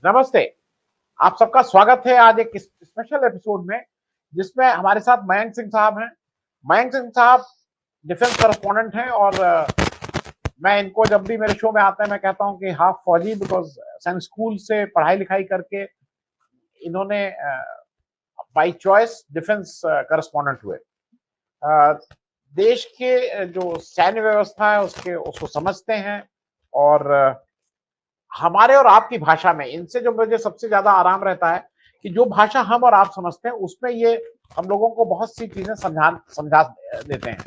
नमस्ते। आप सबका स्वागत है आज एक स्पेशल एपिसोड में, जिसमें हमारे साथ मयंक सिंह साहब हैं। मयंक सिंह साहब डिफेंस कॉरेस्पॉन्डेंट हैं और मैं इनको जब भी मेरे शो में आते हैं मैं कहता हूं कि हाफ फौजी, बिकॉज सन स्कूल से पढ़ाई लिखाई करके इन्होंने बाय चॉइस डिफेंस कॉरेस्पॉन्डेंट हुए। देश के जो सैन्य व्यवस्था है उसको समझते हैं और हमारे और आपकी भाषा में इनसे जो मुझे सबसे ज्यादा आराम रहता है कि जो भाषा हम और आप समझते हैं उसमें ये हम लोगों को बहुत सी चीजें समझा देते हैं।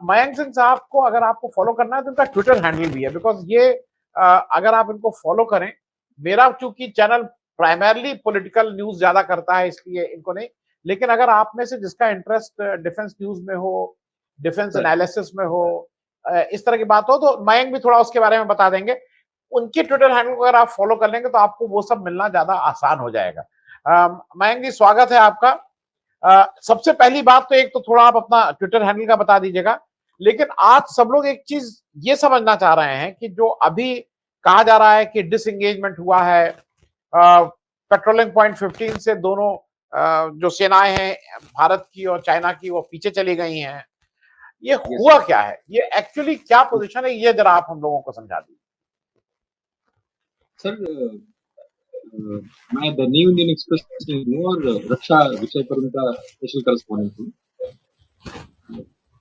मयंक सिंह साहब को अगर आपको फॉलो करना है तो उनका ट्विटर हैंडल भी है, बिकॉज ये अगर आप इनको फॉलो करें, मेरा चूंकि चैनल प्राइमरली पॉलिटिकल न्यूज ज्यादा करता है इसलिए इनको नहीं, लेकिन अगर आप में से जिसका इंटरेस्ट डिफेंस न्यूज में हो, डिफेंस एनालिसिस में हो, इस तरह की बात हो, तो मयंक भी थोड़ा उसके बारे में बता देंगे। उनके ट्विटर हैंडल को अगर आप फॉलो कर लेंगे तो आपको वो सब मिलना ज्यादा आसान हो जाएगा। मयंक जी, स्वागत है आपका। सबसे पहली बात तो एक तो थोड़ा आप अपना ट्विटर हैंडल का बता दीजिएगा, लेकिन आज सब लोग एक चीज ये समझना चाह रहे हैं कि जो अभी कहा जा रहा है कि डिसएंगेजमेंट हुआ है पेट्रोलिंग पॉइंट 15 से, दोनों जो सेनाएं हैं भारत की और चाइना की वो पीछे चली गई हैं, ये हुआ क्या है, ये एक्चुअली क्या पोजीशन है, ये जरा आप हम लोगों को समझा दीजिए। सर, मैं द न्यू इंडियन एक्सप्रेस में हूँ और रक्षा विषय पर उनका स्पेशल करेस्पॉन्डेंट हूँ।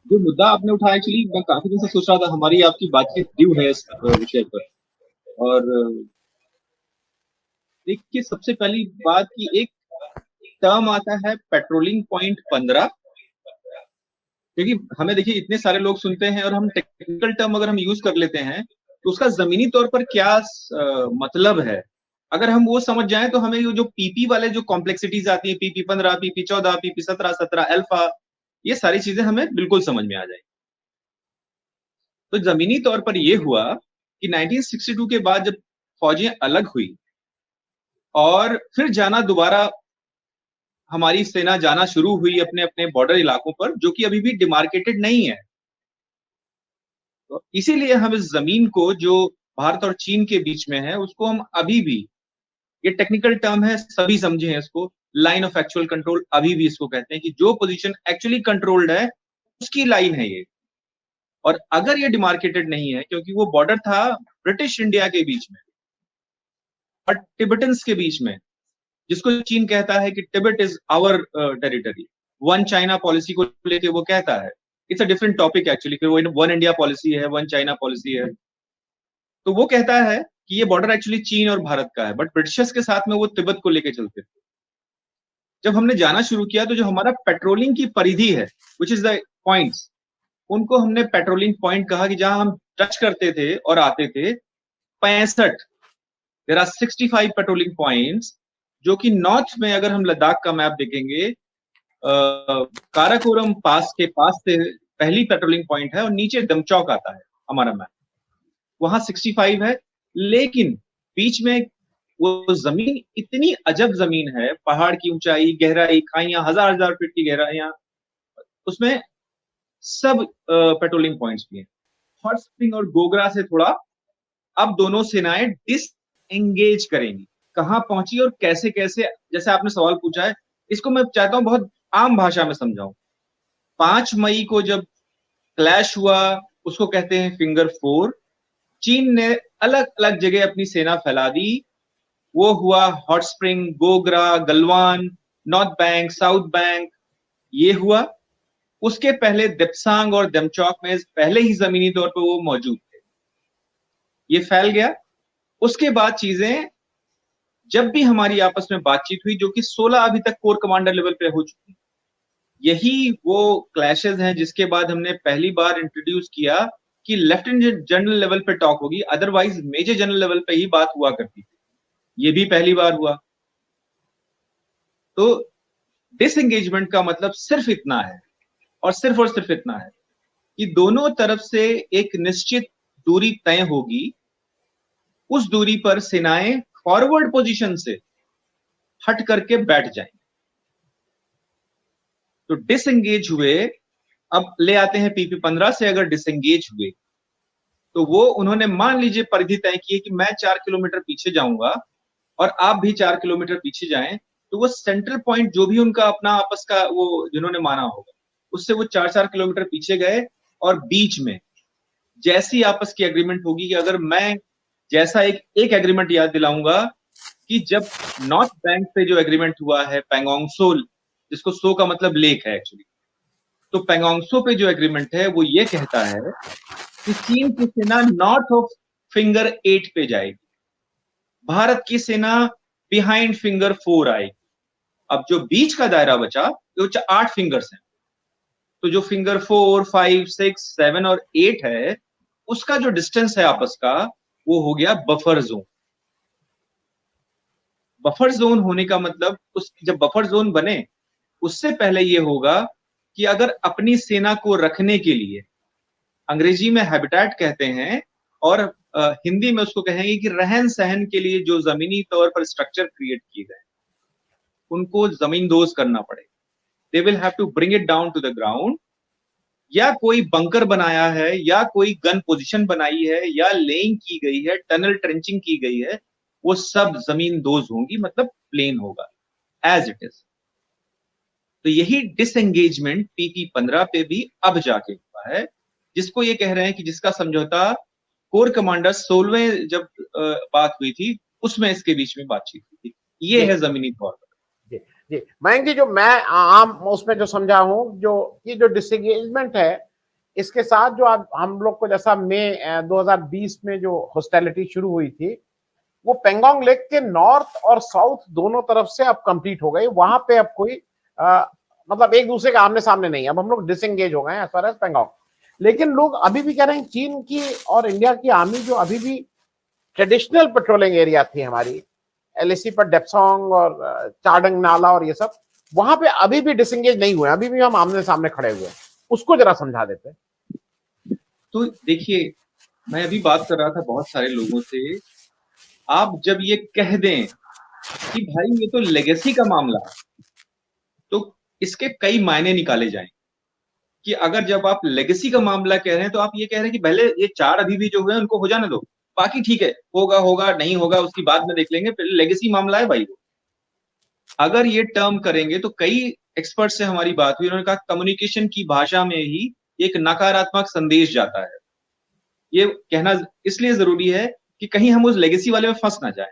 जो मुद्दा आपने उठाया, एक्चुअली मैं काफी दिन से सोच रहा था हमारी आपकी बातचीत ड्यू है इस विषय पर। और देखिए, सबसे पहली बात की एक टर्म आता है पेट्रोलिंग पॉइंट 15, क्योंकि हमें देखिए इतने सारे लोग सुनते हैं और हम टेक्निकल टर्म अगर हम यूज कर लेते हैं तो उसका जमीनी तौर पर क्या मतलब है, अगर हम वो समझ जाएं तो हमें जो पीपी वाले जो कॉम्प्लेक्सिटीज आती है, पीपी 15, पीपी 14, पीपी 17 अल्फा, ये सारी चीजें हमें बिल्कुल समझ में आ जाएंगी। तो जमीनी तौर पर ये हुआ कि 1962 के बाद जब फौजें अलग हुई और फिर जाना दोबारा हमारी सेना जाना शुरू हुई अपने अपने बॉर्डर इलाकों पर, जो कि अभी भी डिमार्केटेड नहीं है। तो इसीलिए हम इस जमीन को जो भारत और चीन के बीच में है उसको हम अभी भी, ये टेक्निकल टर्म है सभी समझे हैं इसको, लाइन ऑफ एक्चुअल कंट्रोल अभी भी इसको कहते हैं कि जो पोजीशन एक्चुअली कंट्रोल्ड है उसकी लाइन है ये। और अगर ये डिमार्केटेड नहीं है, क्योंकि वो बॉर्डर था ब्रिटिश इंडिया के बीच में और टिबेटन्स के बीच में, जिसको चीन कहता है कि Tibet is our territory, one China policy को लेके वो कहता है। It's a different topic actually, फिर वो वन इंडिया पॉलिसी है, वन चाइना पॉलिसी है। तो वो कहता है कि ये बॉर्डर एक्चुअली चीन और भारत का है, बट ब्रिटिशर्स के साथ में वो तिब्बत को लेके चलते थे। जब हमने जाना शुरू किया तो जो हमारा पेट्रोलिंग की परिधि है, विच इज द पॉइंट्स, उनको हमने पेट्रोलिंग पॉइंट कहा कि जहां हम टच करते थे और आते थे 65। देयर आर 65 पेट्रोलिंग पॉइंट्स, जो कि नॉर्थ में अगर हम लद्दाख का मैप देखेंगे, काराकोरम पास के पास से पहली पेट्रोलिंग पॉइंट है और नीचे दमचौक आता है हमारा मैप, वहां 65 है। लेकिन बीच में वो जमीन इतनी अजब जमीन है, पहाड़ की ऊंचाई, गहराई, खाइयां, हजार हजार फीट की गहराइयां, उसमें सब पेट्रोलिंग पॉइंट्स भी हैं। हॉट स्प्रिंग और गोगरा से थोड़ा अब दोनों सेनाएं डिसएंगेज करेंगी। कहां पहुंची और कैसे कैसे, जैसे आपने सवाल पूछा है, इसको मैं चाहता हूं बहुत आम भाषा में समझाऊं। 5 मई को जब क्लैश हुआ, उसको कहते हैं फिंगर 4। चीन ने अलग अलग जगह अपनी सेना फैला दी। वो हुआ hot spring, Gogra, Galwan, north bank, south bank, ये हुआ। उसके पहले दिप्सांग और दमचौक में पहले ही जमीनी तौर पर वो मौजूद थे, ये फैल गया। उसके बाद चीजें जब भी हमारी आपस में बातचीत हुई, जो कि 16 अभी तक कोर कमांडर लेवल पे हो चुकी, यही वो क्लैशेस हैं जिसके बाद हमने पहली बार इंट्रोड्यूस किया कि लेफ्टिनेंट जनरल लेवल पे टॉक होगी, अदरवाइज मेजर जनरल लेवल पे ही बात हुआ करती थी। ये भी पहली बार हुआ। तो डिसएंगेजमेंट का मतलब सिर्फ इतना है और सिर्फ इतना है कि दोनों तरफ से एक निश्चित दूरी तय होगी, उस दूरी पर सेनाएं फॉरवर्ड पोजीशन से हट करके बैठ जाएंगे। तो डिसएंगेज हुए, अब ले आते हैं पीपी 15 से, अगर डिसएंगेज हुए तो वो उन्होंने मान लीजिए परिधि तय की है कि मैं 4 किलोमीटर पीछे जाऊंगा और आप भी 4 किलोमीटर पीछे जाएं, तो वो सेंट्रल पॉइंट जो भी उनका अपना आपस का वो जिन्होंने माना होगा, उससे वो 4-4 किलोमीटर पीछे गए, और बीच में जैसी आपस की एग्रीमेंट होगी कि अगर मैं जैसा एक एग्रीमेंट याद दिलाऊंगा कि जब नॉर्थ बैंक पे जो एग्रीमेंट हुआ है पैंगोंग सो, जिसको सो का मतलब लेक है एक्चुअली, तो पैंगोंग सो पे जो एग्रीमेंट है वो ये कहता है कि चीन की सेना नॉर्थ ऑफ फिंगर 8 पे जाएगी, भारत की सेना बिहाइंड फिंगर 4 आएगी। अब जो बीच का दायरा बचा वो 8 फिंगर्स हैं, तो जो फिंगर 4, 5, 6, 7 और 8 है, उसका जो डिस्टेंस है आपस का, वो हो गया बफर जोन। बफर जोन होने का मतलब जब बफर जोन बने उससे पहले ये होगा कि अगर अपनी सेना को रखने के लिए, अंग्रेजी में हैबिटेट कहते हैं और हिंदी में उसको कहेंगे कि रहन सहन के लिए जो जमीनी तौर पर स्ट्रक्चर क्रिएट किए गए, उनको जमींदोज करना पड़े, they will have to bring it down to the ground, या कोई बंकर बनाया है, या कोई गन पोजीशन बनाई है, या लेइंग की गई है, टनल ट्रेंचिंग की गई है, वो सब जमींदोज होंगी, मतलब प्लेन होगा एज इट इज। तो यही डिसएंगेजमेंट PP-15 पे भी अब जाके हुआ है, जिसको ये कह रहे हैं कि जिसका समझौता कोर कमांडर 16वें जब बात हुई थी उसमें इसके बीच में बातचीत हुई थी। ये है जमीनी तौर पर। जी मयंक जी, जो मैं आम उसमें जो समझा हूँ, जो ये जो डिसएंगेजमेंट है, इसके साथ जो आप हम लोग को जैसा मई 2020 में जो हॉस्टिलिटी शुरू हुई थी, वो पेंगोंग लेक के नॉर्थ और साउथ दोनों तरफ से अब कंप्लीट हो गई। वहां पे अब कोई मतलब एक दूसरे के आमने सामने नहीं, अब हम लोग डिसएंगेज हो गए एज फार एज पेंगोंग। लेकिन लोग अभी भी कह रहे हैं चीन की और इंडिया की आर्मी जो अभी भी ट्रेडिशनल पेट्रोलिंग एरिया थी हमारी, LAC पर डेप्सोंग और चारडंग नाला और ये सब, वहां पे अभी भी डिसएंगेज नहीं हुए, अभी भी हम आमने सामने खड़े हुए हैं। उसको जरा समझा देते हैं। तो देखिए, मैं अभी बात कर रहा था बहुत सारे लोगों से, आप जब ये कह दें कि भाई ये तो लेगेसी का मामला है, तो इसके कई मायने निकाले जाएं कि अगर जब आप लेगेसी का मामला कह रहे हैं तो आप ये कह रहे हैं कि पहले ये 4 अभी भी जो हुए उनको हो जाने दो, बाकी ठीक है, होगा होगा नहीं होगा उसकी बाद में देख लेंगे, पहले लेगेसी मामला है भाई वो। अगर ये टर्म करेंगे तो कई एक्सपर्ट से हमारी बात हुई, उन्होंने कहा कम्युनिकेशन की भाषा में ही एक नकारात्मक संदेश जाता है। ये कहना इसलिए जरूरी है कि कहीं हम उस लेगेसी वाले में फंस ना जाए।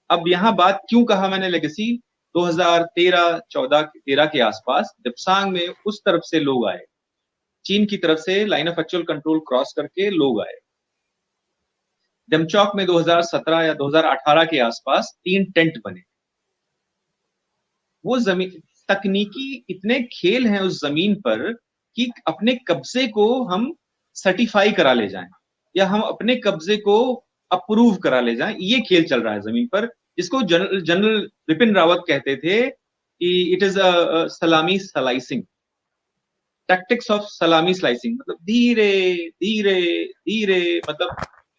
अब यहाँ बात क्यों कहा मैंने लेगेसी, 2013 के आसपास दिप्सांग में उस तरफ से लोग आए, चीन की तरफ से line of actual control cross करके लोग आए। डेमचौक में 2017 या 2018 के आसपास 3 टेंट बने। वो जमीन तकनीकी इतने खेल हैं उस जमीन पर कि अपने कब्जे को हम सर्टिफाई करा ले जाएं, या हम अपने कब्जे को अप्रूव करा ले जाएं, ये खेल चल रहा है जमीन पर, जिसको जनरल विपिन रावत कहते थे कि इट इज अ सलामी स्लाइसिंग, टैक्टिक्स ऑफ सलामी स्लाइसिंग, मतलब धीरे धीरे धीरे, मतलब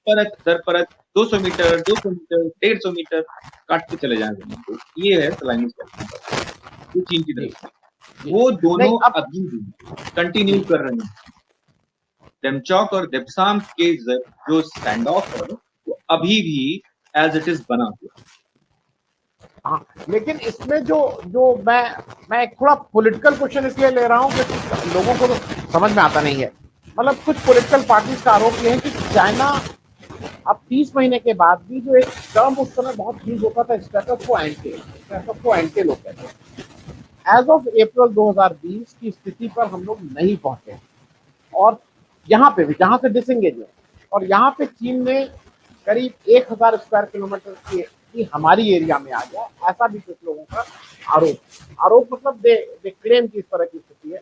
परत दर परत 200 मीटर 200 मीटर 150 मीटर काटते चले जाएं जमीन को, ये है सलामी स्लाइसिंग। वो चीन की तरफ वो दोनों अभी भी कंटिन्यू कर रहे हैं। डेमचौक और दिप्सांग के जो स्टैंड ऑफ है वो अभी भी एज इट इज बना हुआ। हाँ, लेकिन इसमें जो जो मैं एक थोड़ा पॉलिटिकल क्वेश्चन इसलिए ले रहा हूँ कि लोगों को तो समझ में आता नहीं है। मतलब कुछ पॉलिटिकल पार्टीज का आरोप ये है कि चाइना अब 30 महीने के बाद भी, जो एक टर्म उस समय बहुत यूज होता था, स्टेटस को एंटे लोग कहते हैं, एज ऑफ अप्रैल 2020 की स्थिति पर हम लोग नहीं पहुंचे। और यहाँ पे भी जहां से डिसएंगेज है, और यहाँ पे चीन ने करीब 1000 स्क्वायर किलोमीटर की हमारी एरिया में आ गया, ऐसा भी कुछ लोगों का आरोप मतलब दे क्लेम की इस तरह की स्थिति है।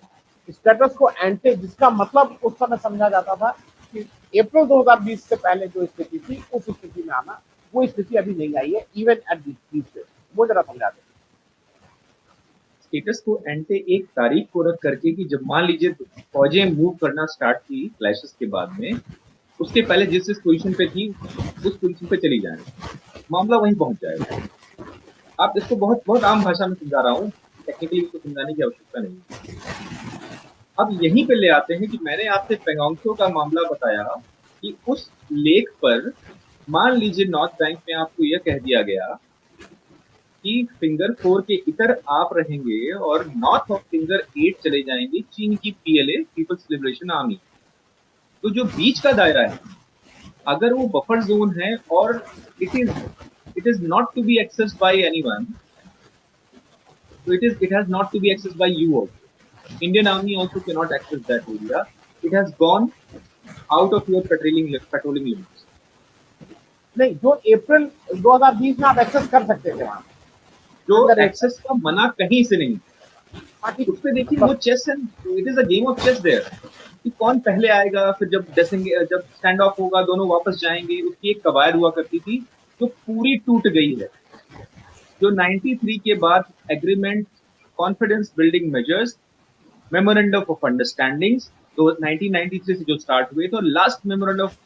स्टेटस को एंटे, जिसका मतलब उस समय समझा जाता था कि अप्रैल 2020 से पहले जो स्थिति थी उस स्थिति में आना, वो स्थिति अभी नहीं आई है इवन एट दिस। वो जरा समझा दें। स्टेटस को एंटे एक तारीख को रख करके कि जब मान लीजिए फौजें मूव करना स्टार्ट की क्लैशेस के बाद में, उसके पहले जिस पोजीशन पे थी उस पोजीशन पे चली जाए, मामला वहीं पहुंच जाएगा। आप इसको बहुत बहुत आम भाषा में समझा रहा हूँ, टेक्निकली इसको समझाने की आवश्यकता नहीं। अब यहीं पे ले आते हैं कि मैंने आपसे पेंगोंग सो का मामला बताया कि उस लेक पर मान लीजिए नॉर्थ बैंक में आपको यह कह दिया गया कि फिंगर 4 के इतर आप रहेंगे और नॉर्थ ऑफ फिंगर 8 चले जाएंगे चीन की पीएलए, पीपल्स लिबरेशन आर्मी। तो जो बीच का दायरा है, अगर वो बफर जोन है और it is not to be accessed by anyone, so it has not to be accessed by you also. Indian Army also cannot access that area. It has gone out of your patrolling limits. नहीं, जो अप्रैल 2020 में आप access कर सकते थे वहां, जो access का मना कहीं से नहीं। उस पे देखिए वो chess and it is a game of chess there, कि कौन पहले आएगा, फिर जब स्टैंड ऑफ होगा दोनों वापस जाएंगे, उसकी एक कवायद हुआ करती थी जो पूरी टूट गई है। जो 93 के बाद agreement, confidence building measures, memorandum of understandings, तो 1993 से जो स्टार्ट हुए, तो last memorandum of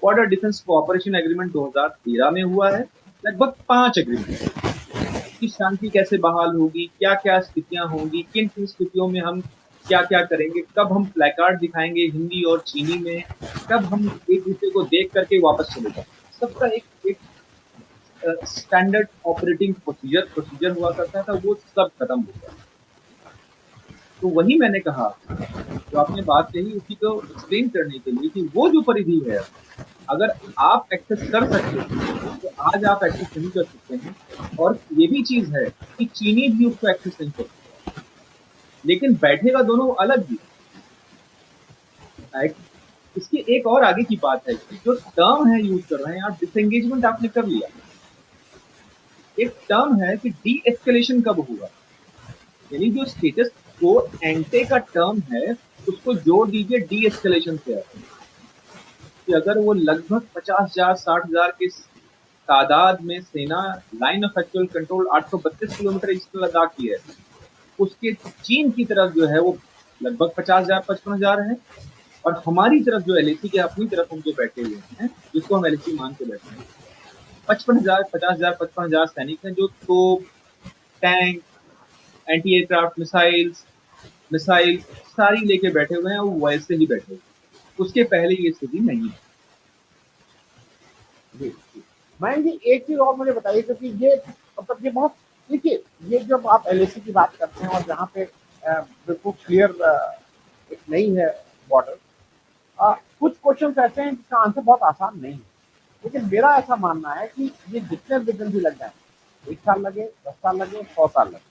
border defence cooperation agreement 2013 में हुआ है। लगभग 5 एग्रीमेंट की शांति कैसे बहाल होगी, क्या क्या स्थितियां होंगी, किन किन स्थितियों में हम क्या क्या करेंगे, कब हम प्लेकार्ड दिखाएंगे हिंदी और चीनी में, कब हम एक दूसरे को देख करके वापस चले जाएंगे, सबका एक स्टैंडर्ड ऑपरेटिंग प्रोसीजर हुआ करता था, वो सब खत्म हो गया। तो वही मैंने कहा, जो आपने बात कही उसी को एक्सप्लेन करने के लिए, कि वो जो परिधि है, अगर आप एक्सेस कर सकते हैं तो आज आप एक्सेस नहीं कर सकते हैं। और ये भी चीज है कि चीनी भी उसको एक्सेस नहीं कर सकते, लेकिन बैठेगा दोनों अलग ही। इसकी एक और आगे की बात है कि जो टर्म है यूज कर रहे हैं आप, डिसएंगेजमेंट आपने कर लिया। एक टर्म है कि डी एस्केलेशन कब होगा, यानी जो स्टेटस को एंटे का टर्म है उसको जोड़ दीजिए डी एस्केलेशन से। कि अगर वो लगभग 50,000 60,000 के तादाद में सेना line of actual control 832 kilometre east Ladakh की है, उसके चीन की तरफ जो है वो लगभग 50,000 55,000 है, और हमारी तरफ जो एलएसी के अपनी तरफ हम जो बैठे हुए हैं, जिसको हम एलएसी मान के बैठे हैं, 55,000 50,000 55,000 सैनिक हैं, जो तोप, टैंक, एंटी एयरक्राफ्ट मिसाइल सारी लेके बैठे हुए हैं, वो वैसे ही बैठे हुए हैं। उसके पहले ये स्थिति नहीं है। मयंक जी, एक चीज और मुझे बताइए, क्योंकि ये मतलब ये बहुत, देखिए ये जब आप एलएसी की बात करते हैं और जहाँ पे बिल्कुल क्लियर एक नहीं है बॉर्डर, कुछ क्वेश्चन ऐसे हैं जिसका आंसर बहुत आसान नहीं है, लेकिन मेरा ऐसा मानना है कि ये जितने भी जल्दी लग जाए, 1 साल लगे, 10 साल लगे, 100 साल लगे,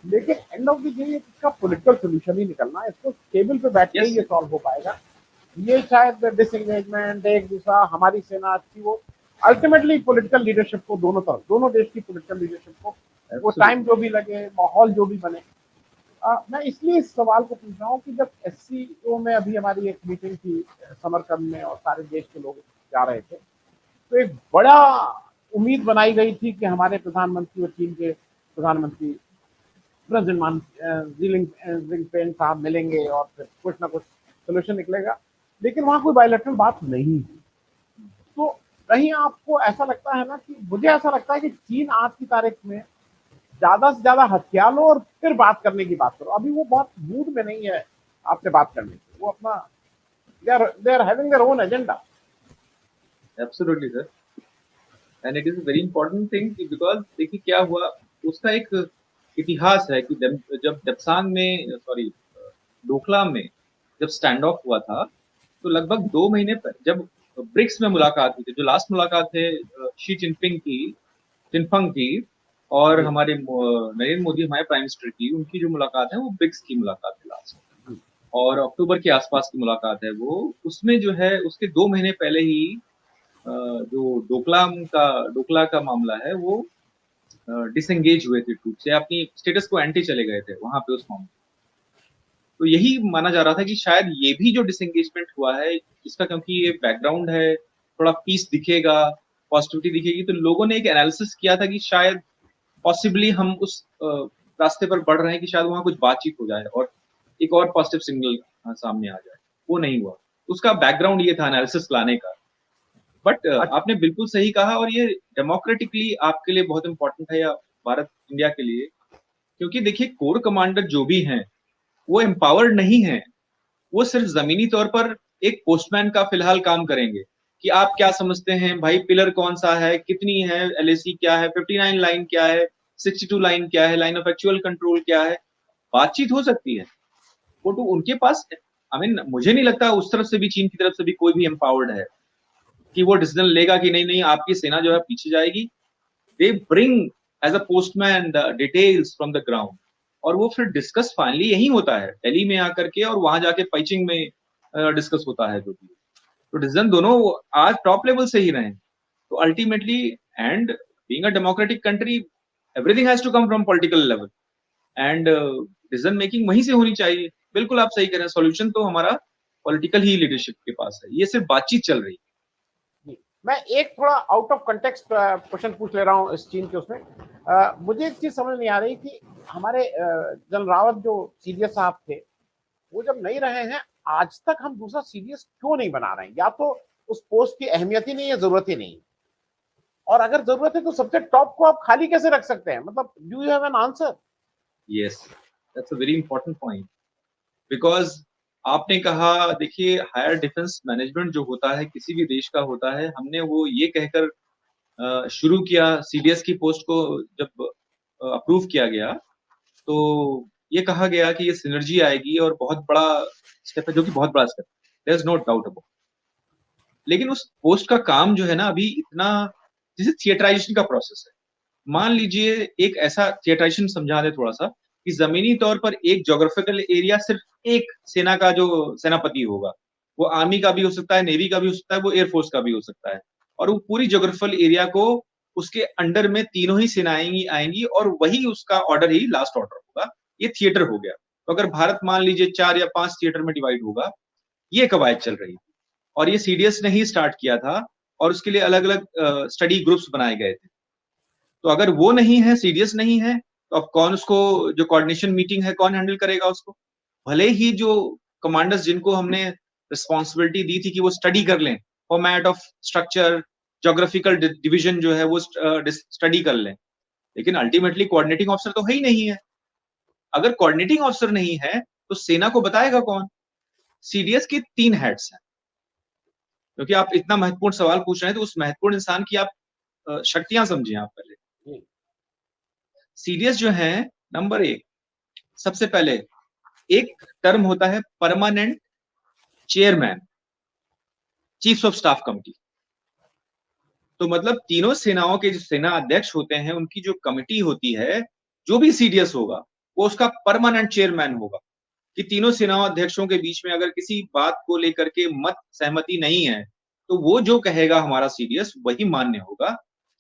लेकिन एंड ऑफ द डे इसका पॉलिटिकल सोल्यूशन ही निकलना है। इसको टेबल पे बैठ के ये सॉल्व हो पाएगा। ये शायद डिसएंगेजमेंट, एक दूसरा, हमारी सेना अच्छी, वो अल्टीमेटली पॉलिटिकल लीडरशिप को दोनों तरफ, दोनों देश की पॉलिटिकल लीडरशिप को वो टाइम जो भी लगे, माहौल जो भी बने। मैं इसलिए इस सवाल को पूछ रहा हूँ कि जब एससीओ में अभी हमारी एक मीटिंग थी समरकंद में और सारे देश के लोग जा रहे थे, तो एक बड़ा उम्मीद बनाई गई थी कि हमारे प्रधानमंत्री और चीन के प्रधानमंत्री प्रेसिडेंट जिनपिंग साहब मिलेंगे और फिर कुछ ना कुछ सोल्यूशन निकलेगा, लेकिन वहां कोई बायलैटरल बात नहीं। तो कहीं आपको ऐसा लगता है ना, कि मुझे ऐसा लगता है कि चीन आज की तारीख में ज्यादा से ज्यादा हथियार लो और फिर बात करने की बात करो। अभी वो बहुत मूड में नहीं है आपसे बात करने की, वो अपना they are having their own agenda. Absolutely sir, and it is a very important thing, because देखिए क्या हुआ, उसका एक इतिहास है कि जब दपसांग में, सॉरी डोकलाम में जब स्टैंड ऑफ हुआ था, तो लगभग 2 महीने जब ब्रिक्स में मुलाकात हुई थी, जो लास्ट मुलाकात है शी जिनफंग की और हमारे नरेंद्र मोदी हमारे प्राइम मिनिस्टर की, उनकी जो मुलाकात है वो ब्रिक्स की मुलाकात है लास्ट, और अक्टूबर के आसपास की मुलाकात है वो। उसमें जो है उसके 2 महीने पहले ही जो डोकला का मामला है वो डिसएंगेज हुए थे ट्रूप से, अपनी स्टेटस को एंटी चले गए थे वहां पे उस मामले। तो यही माना जा रहा था कि शायद ये भी जो डिसएंगेजमेंट हुआ है इसका, क्योंकि ये बैकग्राउंड है, थोड़ा पीस दिखेगा, पॉजिटिविटी दिखेगी, तो लोगों ने एक एनालिसिस किया था कि शायद पॉसिबली हम उस रास्ते पर बढ़ रहे हैं कि शायद वहां कुछ बातचीत हो जाए और एक और पॉजिटिव सिग्नल सामने आ जाए। वो नहीं हुआ, उसका बैकग्राउंड ये था एनालिसिस लाने का। बट आपने बिल्कुल सही कहा, और ये डेमोक्रेटिकली आपके लिए बहुत इंपॉर्टेंट है, या भारत इंडिया के लिए, क्योंकि देखिए कोर कमांडर जो भी हैं वो एम्पावर्ड नहीं है, वो सिर्फ जमीनी तौर पर एक पोस्टमैन का फिलहाल काम करेंगे कि आप क्या समझते हैं भाई, पिलर कौन सा है, कितनी है एलएसी, क्या है 59 लाइन क्या है, 62 लाइन क्या है, लाइन ऑफ एक्चुअल कंट्रोल क्या है, बातचीत हो सकती है। वो तो उनके पास, आई मीन मुझे नहीं लगता उस तरफ से भी, चीन की तरफ से भी कोई भी एम्पावर्ड है कि वो डिसीजन लेगा कि नहीं नहीं आपकी सेना जो है पीछे जाएगी। They bring as a postman the details from the ground, और वो फिर डिस्कस फाइनली यही होता है दिल्ली में आकर के, और वहां जाके पैचिंग में डिस्कस होता है जो भी। तो डिसीजन दोनों आज टॉप लेवल से ही रहे। तो ultimately, and being a democratic country, everything has to come from political level, and decision making वहीं से होनी चाहिए। बिल्कुल आप सही कह रहे हैं, सॉल्यूशन तो हमारा पॉलिटिकल ही लीडरशिप के पास है, ये सिर्फ बातचीत चल रही है। मैं एक थोड़ा आउट ऑफ कंटेक्स्ट क्वेश्चन पूछ ले रहा हूँ इस चीन के उसमें। मुझे एक चीज समझ नहीं आ रही कि हमारे जनरल रावत जो सीडीएस साहब थे, वो जब नहीं रहे हैं, आज तक हम दूसरा सीडीएस क्यों नहीं बना रहे हैं? या तो उस पोस्ट की अहमियत ही नहीं है, जरूरत ही नहीं, और अगर जरूरत है तो सबसे टॉप को आप खाली कैसे रख सकते हैं? मतलब do you have an answer? Yes, that's a very important point, because आपने कहा, देखिए हायर डिफेंस मैनेजमेंट जो होता है किसी भी देश का होता है, हमने वो ये कहकर शुरू किया सीडीएस की पोस्ट को, जब अप्रूव किया गया तो ये कहा गया कि ये सिनर्जी आएगी और बहुत बड़ा स्टेप है, जो कि बहुत बड़ा step, there is no doubt about. लेकिन उस पोस्ट का काम जो है ना अभी इतना, जैसे थिएटराइजेशन का प्रोसेस है। मान लीजिए एक ऐसा थिएटराइजेशन समझा दे थोड़ा सा, कि जमीनी तौर पर एक ज्योग्राफिकल एरिया सिर्फ एक सेना का जो सेनापति होगा, वो आर्मी का भी हो सकता है, नेवी का भी हो सकता है, वो एयरफोर्स का भी हो सकता है, और वो पूरी ज्योग्राफिकल एरिया को उसके अंडर में तीनों ही सेनाएं आएंगी और वही उसका ऑर्डर ही लास्ट ऑर्डर होगा। ये थिएटर हो गया। तो अगर भारत मान लीजिए 4 या 5 थिएटर में डिवाइड होगा, ये कवायद चल रही थी, और ये सीडीएस ने ही स्टार्ट किया था, और उसके लिए अलग अलग स्टडी ग्रुप्स बनाए गए थे। तो अगर वो नहीं है, सीडीएस नहीं है, तो अब कौन उसको, जो कोऑर्डिनेशन मीटिंग है कौन हैंडल करेगा उसको? भले ही जो कमांडर्स जिनको हमने रिस्पॉन्सिबिलिटी दी थी कि वो स्टडी कर लें format of structure, geographical division जो है वो स्टडी कर लें, लेकिन अल्टीमेटली कोऑर्डिनेटिंग ऑफिसर तो है ही नहीं है। अगर कोऑर्डिनेटिंग ऑफिसर नहीं है तो सेना को बताएगा कौन? सीडीएस की 3 हेड्स हैं। क्योंकि आप इतना महत्वपूर्ण सवाल पूछ रहे हैं, तो उस महत्वपूर्ण इंसान की आप शक्तियां समझिए आप पहले। सीडीएस जो है, नंबर 1, सबसे पहले एक टर्म होता है permanent chairman, chief of staff committee. तो मतलब तीनों सेनाओं के जो सेना अध्यक्ष होते हैं, उनकी जो कमिटी होती है, जो भी सीडीएस होगा वो उसका परमानेंट चेयरमैन होगा। कि तीनों सेना अध्यक्षों के बीच में अगर किसी बात को लेकर के मत सहमति नहीं है, तो वो जो कहेगा हमारा सीडीएस वही मान्य होगा।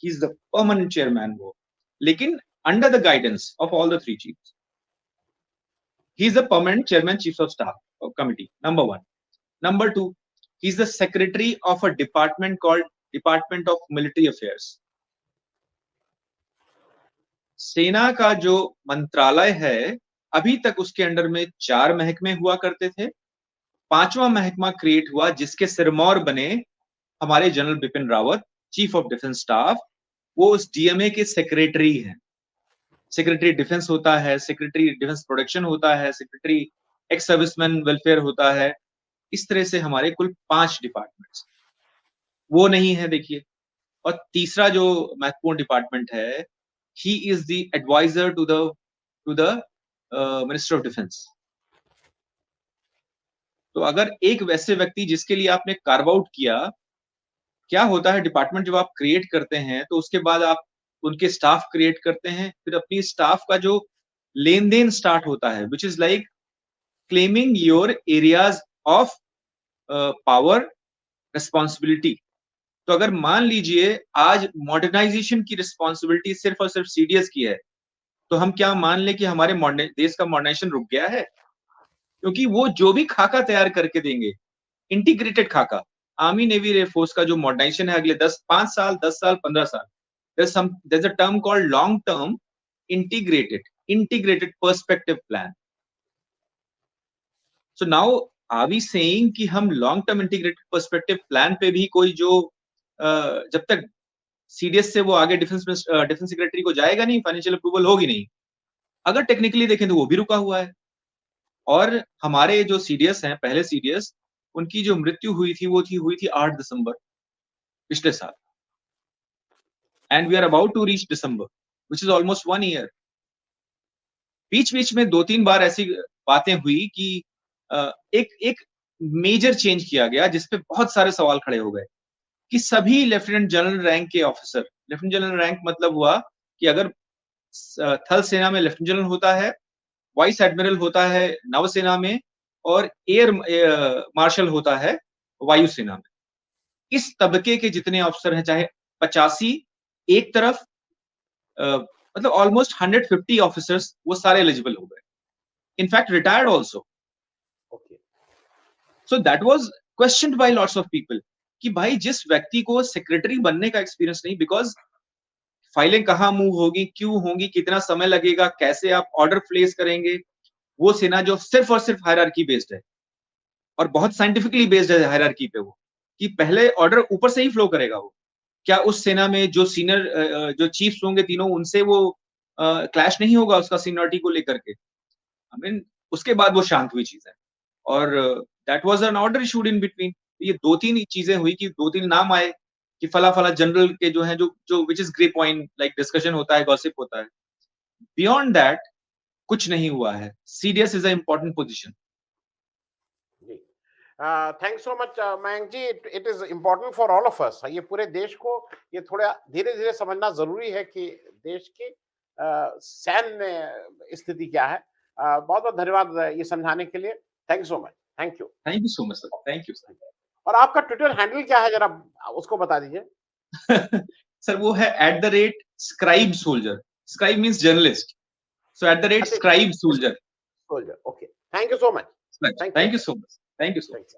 ही इज द परमानेंट चेयरमैन वो, लेकिन under the guidance of all the 3 chiefs. He is the permanent chairman chief of staff committee, number 1। Number 2, he is the secretary of a department called Department of Military Affairs. सेना का जो मंत्रालय है, अभी तक उसके अंडर में 4 महकमे हुआ करते थे। 5वां महकमा क्रिएट हुआ जिसके सिरमौर बने हमारे general Bipin Rawat, chief of defence staff. वो उस डीएमए के सेक्रेटरी हैं। सेक्रेटरी डिफेंस होता है, सेक्रेटरी डिफेंस प्रोडक्शन होता है, सेक्रेटरी एक्स सर्विसमैन वेलफेयर होता है। इस तरह से हमारे कुल 5 डिपार्टमेंट्स, वो नहीं है देखिए। और तीसरा जो महत्वपूर्ण डिपार्टमेंट है, he is the adviser to the minister of defence. तो अगर एक वैसे व्यक्ति जिसके लिए आपने कार्व आउट किया, क्या होता है डिपार्टमेंट जब आप क्रिएट करते हैं तो उसके बाद आप उनके स्टाफ क्रिएट करते हैं, फिर अपनी स्टाफ का जो लेन देन स्टार्ट होता है, which is like claiming your areas of power responsibility. तो अगर मान लीजिए आज मॉडर्नाइजेशन की रिस्पॉन्सिबिलिटी सिर्फ और सिर्फ सीडीएस की है, तो हम क्या मान लें कि हमारे देश का मॉडर्नाइजेशन रुक गया है? क्योंकि वो जो भी खाका तैयार करके देंगे, इंटीग्रेटेड खाका, आर्मी नेवी एयरफोर्स का जो मॉडर्नाइजेशन है अगले 5 साल, 10 साल, 15 साल, there's a term called long term integrated perspective plan. So now are we saying कि हम long term integrated perspective plan पे भी कोई जो जब तक सीडीएस से वो आगे डिफेंस सेक्रेटरी को जाएगा नहीं, फाइनेंशियल अप्रूवल होगी नहीं। अगर टेक्निकली देखें तो वो भी रुका हुआ है। और हमारे जो सीडीएस हैं, पहले सीडीएस, उनकी जो मृत्यु हुई थी वो हुई थी 8 दिसंबर पिछले साल, and we are about to reach December. which is almost 1 year. बीच बीच में 2-3 बार ऐसी बातें हुई कि एक मेजर चेंज किया गया जिसपे बहुत सारे सवाल खड़े हो गए कि सभी लेफ्टिनेंट जनरल रैंक के ऑफिसर, लेफ्टिनेंट जनरल रैंक मतलब हुआ कि अगर थल सेना में लेफ्टिनेंट जनरल होता है, वाइस एडमिरल होता है नौसेना में, और एयर मार्शल होता है वायुसेना में, इस तबके के जितने ऑफिसर हैं, चाहे 85 एक तरफ, मतलब ऑलमोस्ट 150 ऑफिसर्स, वो सारे एलिजिबल हो गए, in fact retired also. So that was questioned by lots of people कि भाई जिस व्यक्ति को सेक्रेटरी बनने का एक्सपीरियंस नहीं, बिकॉज फाइलें कहाँ मूव होगी, क्यों होंगी, कितना समय लगेगा, कैसे आप ऑर्डर प्लेस करेंगे, वो सेना जो सिर्फ और सिर्फ हायरार्की बेस्ड है और बहुत साइंटिफिकली बेस्ड है हायरार्की पे, वो कि पहले ऑर्डर ऊपर से ही फ्लो करेगा. वो क्या उस सेना में जो सीनियर जो चीफ्स होंगे तीनों, उनसे वो क्लैश नहीं होगा उसका सीनियरिटी को लेकर के? आई मीन उसके बाद वो शांत हुई चीजें, और that was an order issued in between. ये 2-3 चीजें हुई कि 2-3 नाम आए कि फला फला जनरल के जो है, जो which is grey point, like discussion होता है, गॉसिप होता है. बियॉन्ड दैट कुछ नहीं हुआ है. CDS is a important position. Thanks so much Mayank ji. It is important for all of us. ये पूरे देश को ये थोड़ा धीरे धीरे समझना जरूरी है कि देश की सैन्य स्थिति क्या है. बहुत बहुत धन्यवाद ये समझाने के लिए. Thank you so much. Thank you. Thank you so much sir. Thank you sir. और आपका ट्विटर हैंडल क्या है, जरा उसको बता दीजिए. सर वो है @scribe soldier. Scribe means journalist. So @scribe soldier. Okay. Thank you so much. Thank you so much. Thank you so much.